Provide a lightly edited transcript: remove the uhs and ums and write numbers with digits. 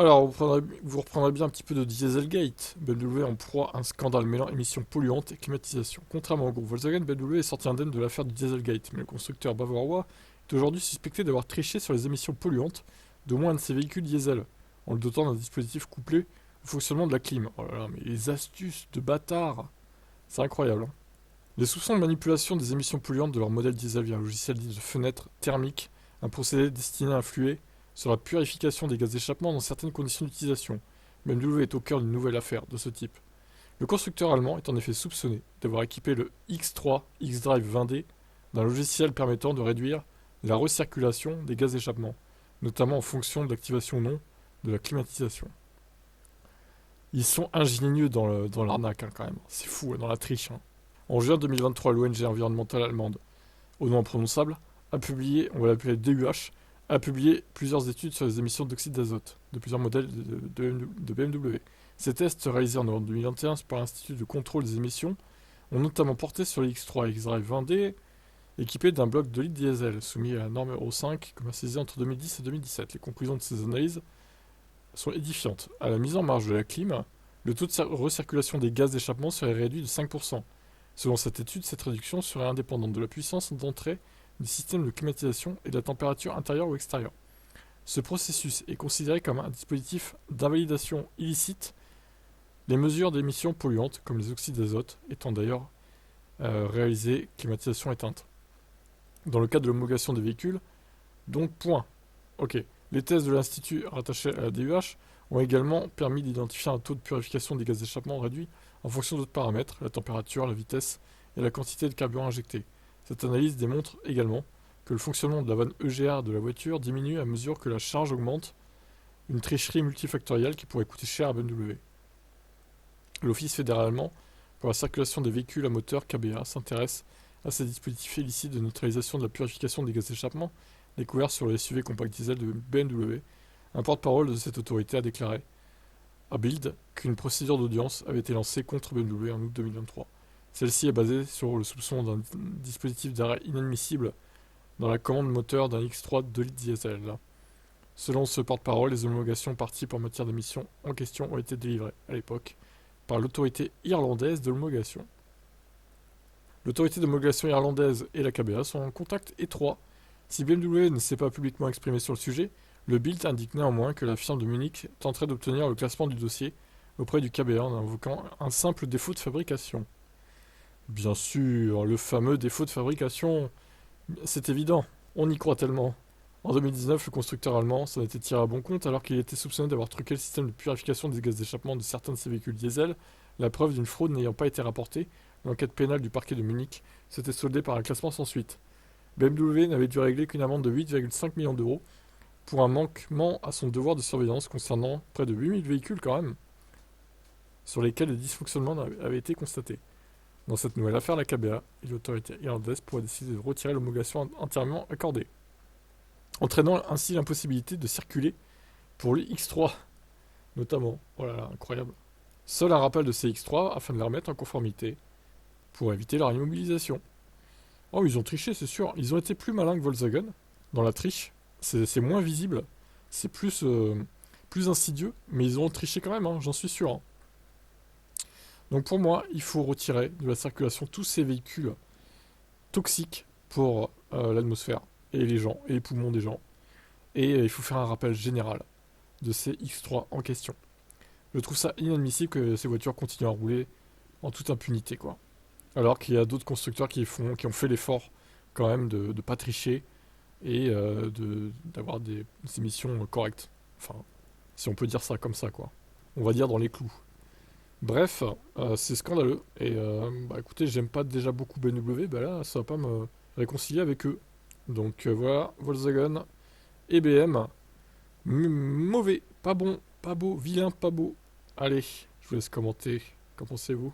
Alors, vous reprendrez bien un petit peu de Dieselgate. BMW en proie à un scandale mêlant émissions polluantes et climatisation. Contrairement au groupe Volkswagen, BMW est sorti indemne de l'affaire du Dieselgate, mais le constructeur bavarois est aujourd'hui suspecté d'avoir triché sur les émissions polluantes d'au moins un de ses véhicules diesel, en le dotant d'un dispositif couplé au fonctionnement de la clim. Oh là là, mais les astuces de bâtard, c'est incroyable, hein. Les soupçons de manipulation des émissions polluantes de leur modèle diesel via un logiciel dit de fenêtre thermique, un procédé destiné à influer sur la purification des gaz d'échappement dans certaines conditions d'utilisation. BMW est au cœur d'une nouvelle affaire de ce type. Le constructeur allemand est en effet soupçonné d'avoir équipé le X3 X-Drive 20D d'un logiciel permettant de réduire la recirculation des gaz d'échappement, notamment en fonction de l'activation ou non de la climatisation. Ils sont ingénieux dans l'arnaque, hein, quand même. C'est fou, hein, dans la triche, hein. En juin 2023, l'ONG environnementale allemande, au nom imprononçable, a publié, on va l'appeler DUH, a publié plusieurs études sur les émissions d'oxyde d'azote de plusieurs modèles de BMW. Ces tests réalisés en novembre 2021 par l'Institut de contrôle des émissions ont notamment porté sur les X3 et X-Drive 20D équipés d'un bloc de litre diesel soumis à la norme Euro 5 commercialisée entre 2010 et 2017. Les conclusions de ces analyses sont édifiantes. À la mise en marge de la clim, le taux de recirculation des gaz d'échappement serait réduit de 5%. Selon cette étude, cette réduction serait indépendante de la puissance d'entrée du système de climatisation et de la température intérieure ou extérieure. Ce processus est considéré comme un dispositif d'invalidation illicite, les mesures d'émissions polluantes, comme les oxydes d'azote, étant d'ailleurs réalisées climatisation éteinte. Dans le cas de l'homologation des véhicules, donc point. Ok. Les tests de l'Institut rattaché à la DUH ont également permis d'identifier un taux de purification des gaz d'échappement réduit en fonction d'autres paramètres, la température, la vitesse et la quantité de carburant injecté. Cette analyse démontre également que le fonctionnement de la vanne EGR de la voiture diminue à mesure que la charge augmente, une tricherie multifactorielle qui pourrait coûter cher à BMW. L'Office fédéral allemand pour la circulation des véhicules à moteur KBA s'intéresse à ces dispositifs illicites de neutralisation de la purification des gaz d'échappement découverts sur les SUV compact diesel de BMW. Un porte-parole de cette autorité a déclaré à Bild qu'une procédure d'audience avait été lancée contre BMW en août 2023. Celle-ci est basée sur le soupçon d'un dispositif d'arrêt inadmissible dans la commande moteur d'un X3 2 litres diesel. Selon ce porte-parole, les homologations parties en matière d'émissions en question ont été délivrées, à l'époque, par l'autorité irlandaise de l'homologation. L'autorité d'homologation irlandaise et la KBA sont en contact étroit. Si BMW ne s'est pas publiquement exprimé sur le sujet, le Bild indique néanmoins que la firme de Munich tenterait d'obtenir le classement du dossier auprès du KBA en invoquant un simple défaut de fabrication. Bien sûr, le fameux défaut de fabrication, c'est évident, on y croit tellement. En 2019, le constructeur allemand s'en était tiré à bon compte alors qu'il était soupçonné d'avoir truqué le système de purification des gaz d'échappement de certains de ses véhicules diesel, la preuve d'une fraude n'ayant pas été rapportée. L'enquête pénale du parquet de Munich s'était soldée par un classement sans suite. BMW n'avait dû régler qu'une amende de 8,5 millions d'euros pour un manquement à son devoir de surveillance concernant près de 8000 véhicules quand même, sur lesquels des dysfonctionnements avaient été constatés. Dans cette nouvelle affaire, la KBA et l'autorité irlandaise pourraient décider de retirer l'homologation entièrement accordée, entraînant ainsi l'impossibilité de circuler pour le X3, notamment. Oh là là, incroyable. Seul un rappel de ces X3 afin de les remettre en conformité pour éviter leur immobilisation. Oh, ils ont triché, c'est sûr. Ils ont été plus malins que Volkswagen dans la triche. C'est moins visible, c'est plus insidieux, mais ils ont triché quand même, hein, j'en suis sûr, hein. Donc pour moi, il faut retirer de la circulation tous ces véhicules toxiques pour l'atmosphère et les gens, et les poumons des gens. Et il faut faire un rappel général de ces X3 en question. Je trouve ça inadmissible que ces voitures continuent à rouler en toute impunité, quoi. Alors qu'il y a d'autres constructeurs qui ont fait l'effort quand même de ne pas tricher et d'avoir des émissions correctes. Enfin, si on peut dire ça comme ça, quoi. On va dire dans les clous. Bref, c'est scandaleux. Et bah écoutez, j'aime pas déjà beaucoup BMW, bah là, ça va pas me réconcilier avec eux. Donc voilà, Volkswagen et BM. Mauvais, pas bon, pas beau, vilain, pas beau. Allez, je vous laisse commenter. Qu'en pensez-vous?